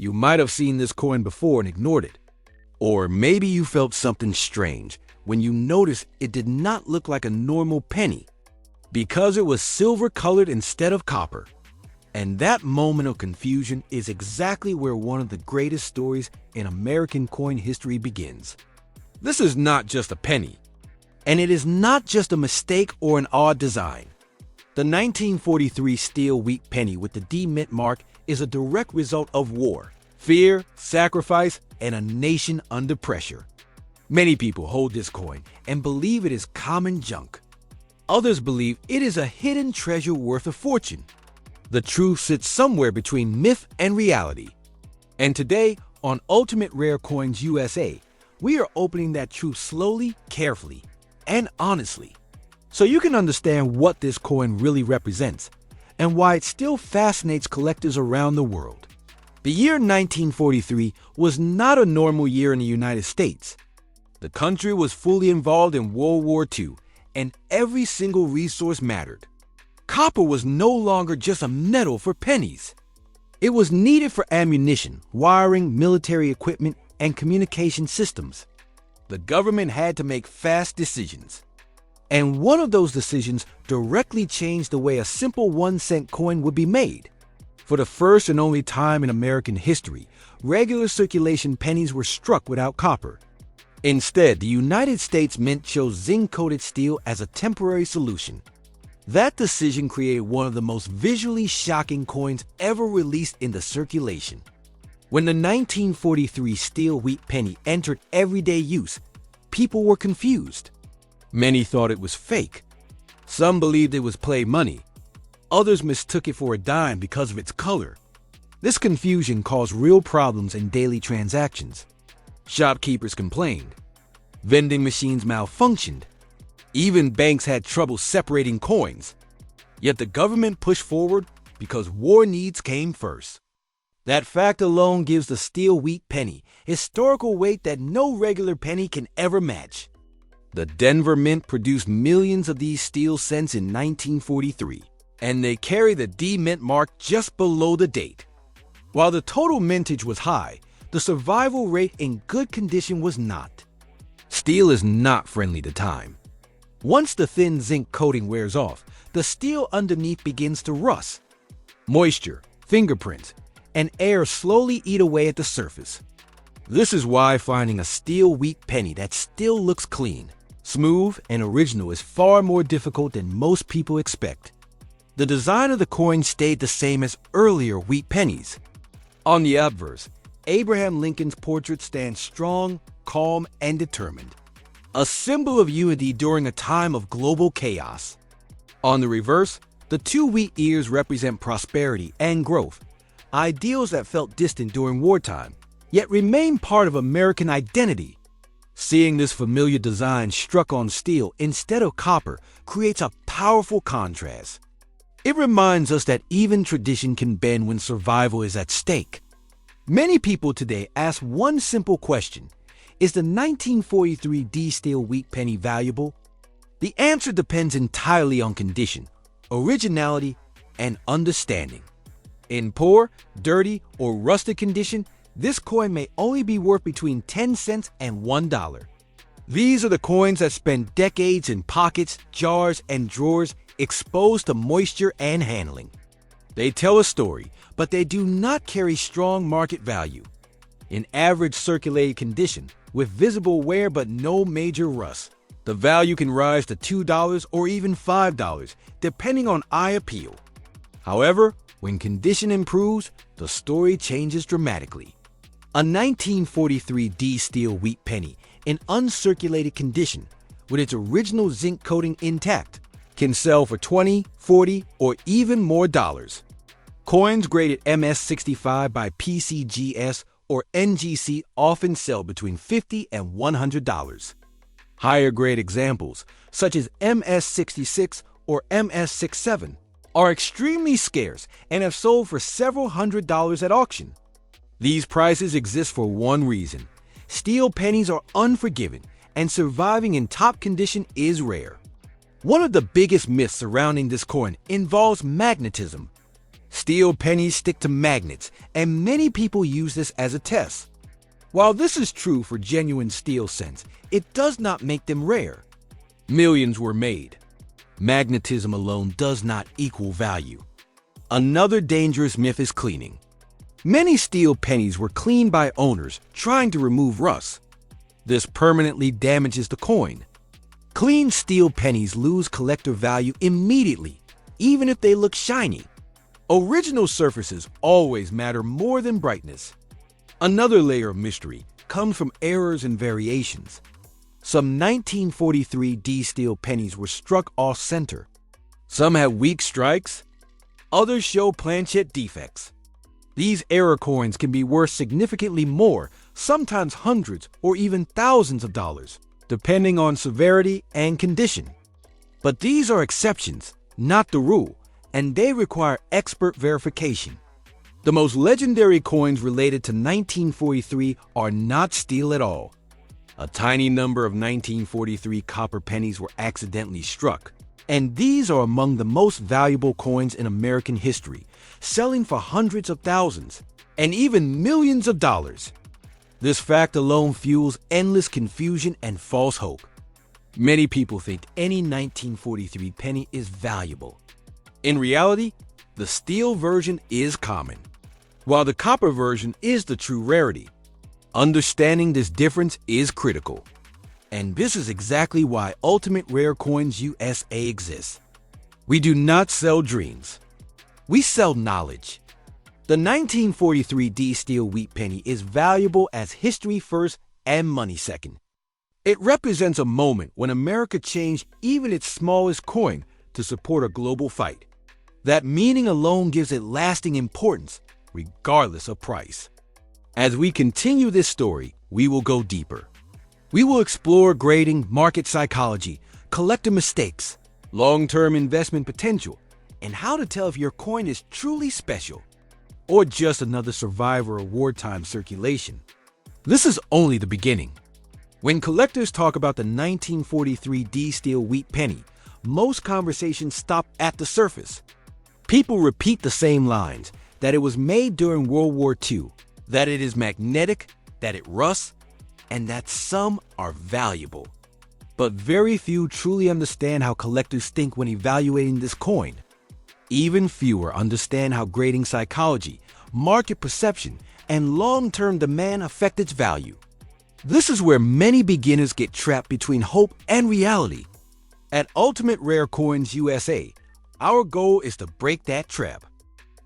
You might have seen this coin before and ignored it. Or maybe you felt something strange when you noticed it did not look like a normal penny because it was silver-colored instead of copper. And that moment of confusion is exactly where one of the greatest stories in American coin history begins. This is not just a penny, and it is not just a mistake or an odd design. The 1943 steel wheat penny with the D Mint mark is a direct result of war, fear, sacrifice, and a nation under pressure. Many people hold this coin and believe it is common junk. Others believe it is a hidden treasure worth a fortune. The truth sits somewhere between myth and reality. And today, on Ultimate Rare Coins USA, we are opening that truth slowly, carefully, and honestly, so you can understand what this coin really represents and why it still fascinates collectors around the world. The year 1943 was not a normal year in the United States. The country was fully involved in World War II, and every single resource mattered. Copper was no longer just a metal for pennies. It was needed for ammunition, wiring, military equipment, and communication systems. The government had to make fast decisions. And one of those decisions directly changed the way a simple 1-cent coin would be made. For the first and only time in American history, regular circulation pennies were struck without copper. Instead, the United States Mint chose zinc-coated steel as a temporary solution. That decision created one of the most visually shocking coins ever released into circulation. When the 1943 steel wheat penny entered everyday use, people were confused. Many thought it was fake. Some believed it was play money. Others mistook it for a dime because of its color. This confusion caused real problems in daily transactions. Shopkeepers complained. Vending machines malfunctioned. Even banks had trouble separating coins. Yet the government pushed forward because war needs came first. That fact alone gives the steel wheat penny historical weight that no regular penny can ever match. The Denver Mint produced millions of these steel cents in 1943, and they carry the D Mint mark just below the date. While the total mintage was high, the survival rate in good condition was not. Steel is not friendly to time. Once the thin zinc coating wears off, the steel underneath begins to rust. Moisture, fingerprints, and air slowly eat away at the surface. This is why finding a steel wheat penny that still looks clean, smooth, and original is far more difficult than most people expect. The design of the coin stayed the same as earlier wheat pennies. On the obverse, Abraham Lincoln's portrait stands strong, calm, and determined, a symbol of unity during a time of global chaos. On the reverse, the two wheat ears represent prosperity and growth, ideals that felt distant during wartime, yet remain part of American identity. Seeing this familiar design struck on steel instead of copper creates a powerful contrast. It reminds us that even tradition can bend when survival is at stake. Many people today ask one simple question: is the 1943 D steel wheat penny valuable? The answer depends entirely on condition, originality, and understanding. In poor, dirty, or rusted condition, this coin may only be worth between 10 cents and $1. These are the coins that spend decades in pockets, jars, and drawers exposed to moisture and handling. They tell a story, but they do not carry strong market value. In average circulated condition, with visible wear but no major rust, the value can rise to $2 or even $5, depending on eye appeal. However, when condition improves, the story changes dramatically. A 1943 D steel wheat penny in uncirculated condition, with its original zinc coating intact, can sell for $20, $40, or even more dollars. Coins graded MS65 by PCGS or NGC often sell between $50 and $100. Higher grade examples, such as MS66 or MS67, are extremely scarce and have sold for several $100s at auction. These prices exist for one reason: steel pennies are unforgiving, and surviving in top condition is rare. One of the biggest myths surrounding this coin involves magnetism. Steel pennies stick to magnets, and many people use this as a test. While this is true for genuine steel cents, it does not make them rare. Millions were made. Magnetism alone does not equal value. Another dangerous myth is cleaning. Many steel pennies were cleaned by owners trying to remove rust. This permanently damages the coin. Clean steel pennies lose collector value immediately, even if they look shiny. Original surfaces always matter more than brightness. Another layer of mystery comes from errors and variations. Some 1943 D steel pennies were struck off-center. Some had weak strikes. Others show planchet defects. These error coins can be worth significantly more, sometimes hundreds or even thousands of dollars, depending on severity and condition. But these are exceptions, not the rule, and they require expert verification. The most legendary coins related to 1943 are not steel at all. A tiny number of 1943 copper pennies were accidentally struck, and these are among the most valuable coins in American history, selling for hundreds of thousands and even millions of dollars. This fact alone fuels endless confusion and false hope. Many people think any 1943 penny is valuable. In reality, the steel version is common, while the copper version is the true rarity. Understanding this difference is critical. And this is exactly why Ultimate Rare Coins USA exists. We do not sell dreams. We sell knowledge. The 1943 D steel wheat penny is valuable as history first and money second. It represents a moment when America changed even its smallest coin to support a global fight. That meaning alone gives it lasting importance, regardless of price. As we continue this story, we will go deeper. We will explore grading, market psychology, collector mistakes, long-term investment potential, and how to tell if your coin is truly special or just another survivor of wartime circulation. This is only the beginning. When collectors talk about the 1943 D steel wheat penny, most conversations stop at the surface. People repeat the same lines, that it was made during World War II, that it is magnetic, that it rusts, and that some are valuable. But very few truly understand how collectors think when evaluating this coin. Even fewer understand how grading psychology, market perception, and long-term demand affect its value. This is where many beginners get trapped between hope and reality. At Ultimate Rare Coins USA, our goal is to break that trap.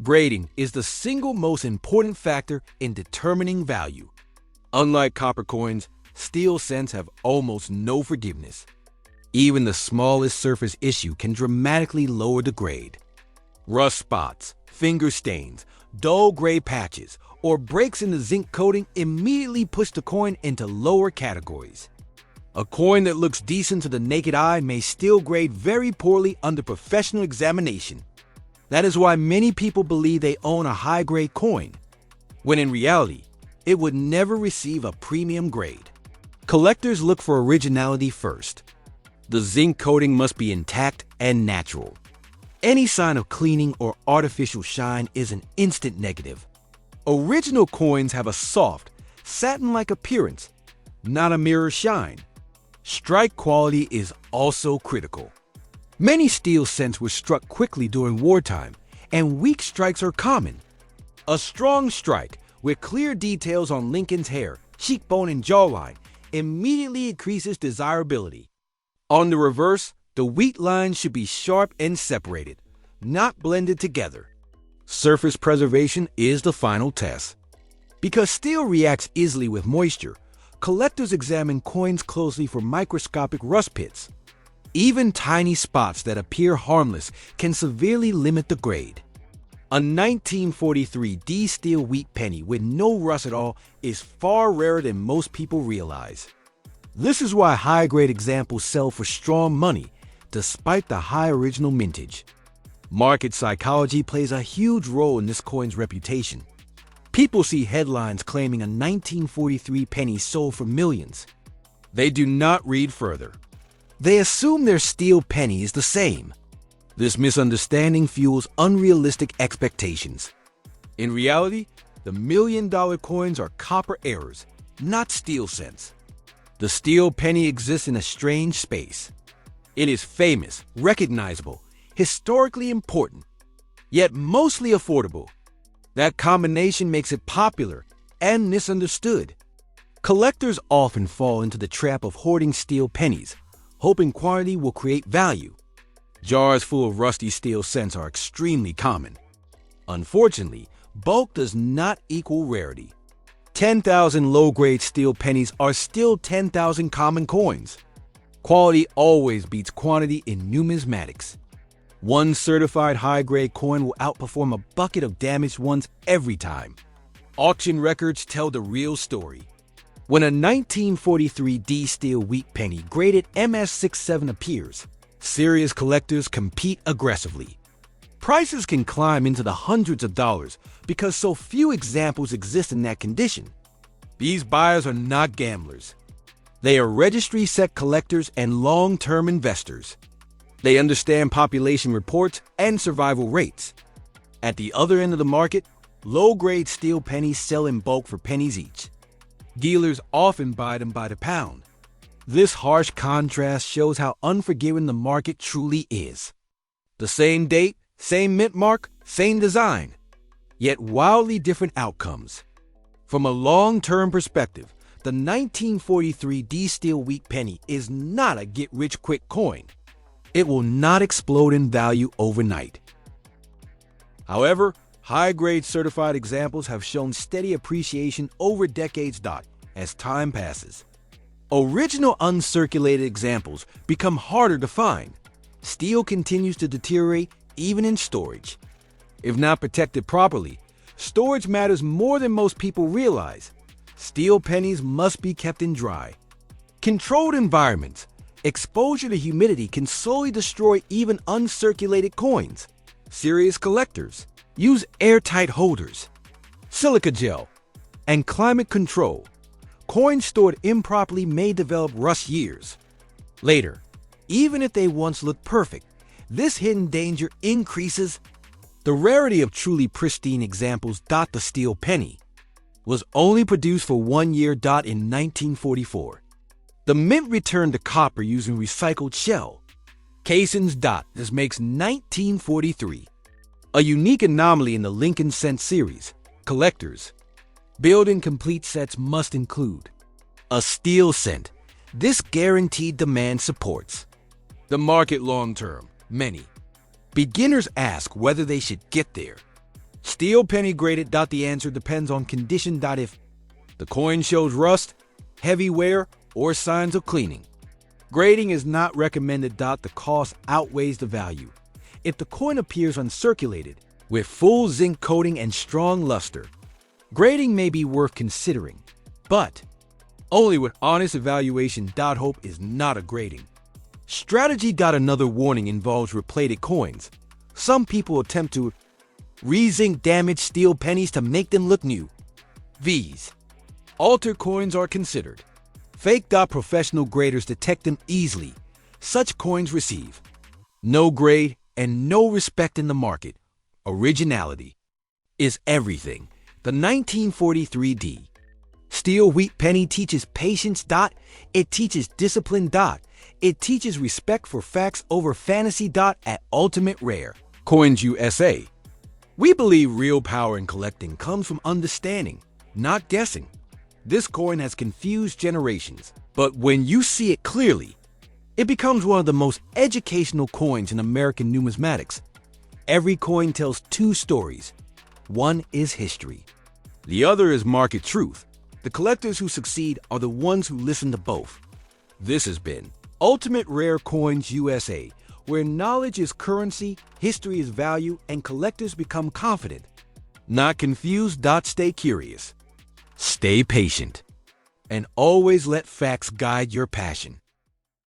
Grading is the single most important factor in determining value. Unlike copper coins, steel cents have almost no forgiveness. Even the smallest surface issue can dramatically lower the grade. Rust spots, finger stains, dull gray patches, or breaks in the zinc coating immediately push the coin into lower categories. A coin that looks decent to the naked eye may still grade very poorly under professional examination. That is why many people believe they own a high-grade coin, when in reality, it would never receive a premium grade. Collectors look for originality first. The zinc coating must be intact and natural. Any sign of cleaning or artificial shine is an instant negative. Original coins have a soft, satin-like appearance, not a mirror shine. Strike quality is also critical. Many steel cents were struck quickly during wartime, and weak strikes are common. A strong strike with clear details on Lincoln's hair, cheekbone, and jawline immediately increases desirability. On the reverse, the wheat lines should be sharp and separated, not blended together. Surface preservation is the final test. Because steel reacts easily with moisture, collectors examine coins closely for microscopic rust pits. Even tiny spots that appear harmless can severely limit the grade. A 1943 D steel wheat penny with no rust at all is far rarer than most people realize. This is why high-grade examples sell for strong money, despite the high original mintage. Market psychology plays a huge role in this coin's reputation. People see headlines claiming a 1943 penny sold for millions. They do not read further. They assume their steel penny is the same. This misunderstanding fuels unrealistic expectations. In reality, the million-dollar coins are copper errors, not steel cents. The steel penny exists in a strange space. It is famous, recognizable, historically important, yet mostly affordable. That combination makes it popular and misunderstood. Collectors often fall into the trap of hoarding steel pennies, hoping quantity will create value. Jars full of rusty steel cents are extremely common. Unfortunately, bulk does not equal rarity. 10,000 low-grade steel pennies are still 10,000 common coins. Quality always beats quantity in numismatics. One certified high-grade coin will outperform a bucket of damaged ones every time. Auction records tell the real story. When a 1943 D steel wheat penny graded MS67 appears, serious collectors compete aggressively. Prices can climb into the hundreds of dollars because so few examples exist in that condition. These buyers are not gamblers. They are registry-set collectors and long-term investors. They understand population reports and survival rates. At the other end of the market, low-grade steel pennies sell in bulk for pennies each. Dealers often buy them by the pound. This harsh contrast shows how unforgiving the market truly is. The same date, same mint mark, same design, yet wildly different outcomes. From a long-term perspective, the 1943 D steel wheat penny is not a get-rich-quick coin. It will not explode in value overnight. However, high-grade certified examples have shown steady appreciation over decades. As time passes, original uncirculated examples become harder to find. Steel continues to deteriorate even in storage. If not protected properly, storage matters more than most people realize. Steel pennies must be kept in dry, controlled environments. Exposure to humidity can slowly destroy even uncirculated coins. Serious collectors use airtight holders, silica gel, and climate control. Coins stored improperly may develop rust years later. Even if they once looked perfect, this hidden danger increases. The rarity of truly pristine examples. The steel penny was only produced for 1 year. In 1944, the mint returned to copper using recycled shell casings. This makes 1943 a unique anomaly in the Lincoln cent series. Collectors building complete sets must include a steel cent. This guaranteed demand supports the market long-term. Many beginners ask whether they should get there. Steel penny graded. The answer depends on condition. If the coin shows rust, heavy wear, or signs of cleaning, grading is not recommended. The cost outweighs the value. If the coin appears uncirculated, with full zinc coating and strong luster, grading may be worth considering, but only with honest evaluation. Hope is not a grading strategy. Another warning involves replated coins. Some people attempt to re-zinc damaged steel pennies to make them look new. These altered coins are considered fake. Professional graders detect them easily. Such coins receive no grade and no respect in the market. Originality is everything. The 1943 D steel wheat penny teaches patience. It teaches discipline. It teaches respect for facts over fantasy. At Ultimate Rare Coins USA, we believe real power in collecting comes from understanding, not guessing. This coin has confused generations, but when you see it clearly, it becomes one of the most educational coins in American numismatics. Every coin tells two stories. One is history. The other is market truth. The collectors who succeed are the ones who listen to both. This has been Ultimate Rare Coins USA, where knowledge is currency, history is value, and collectors become confident. Not confused. Stay curious. Stay patient. And always let facts guide your passion.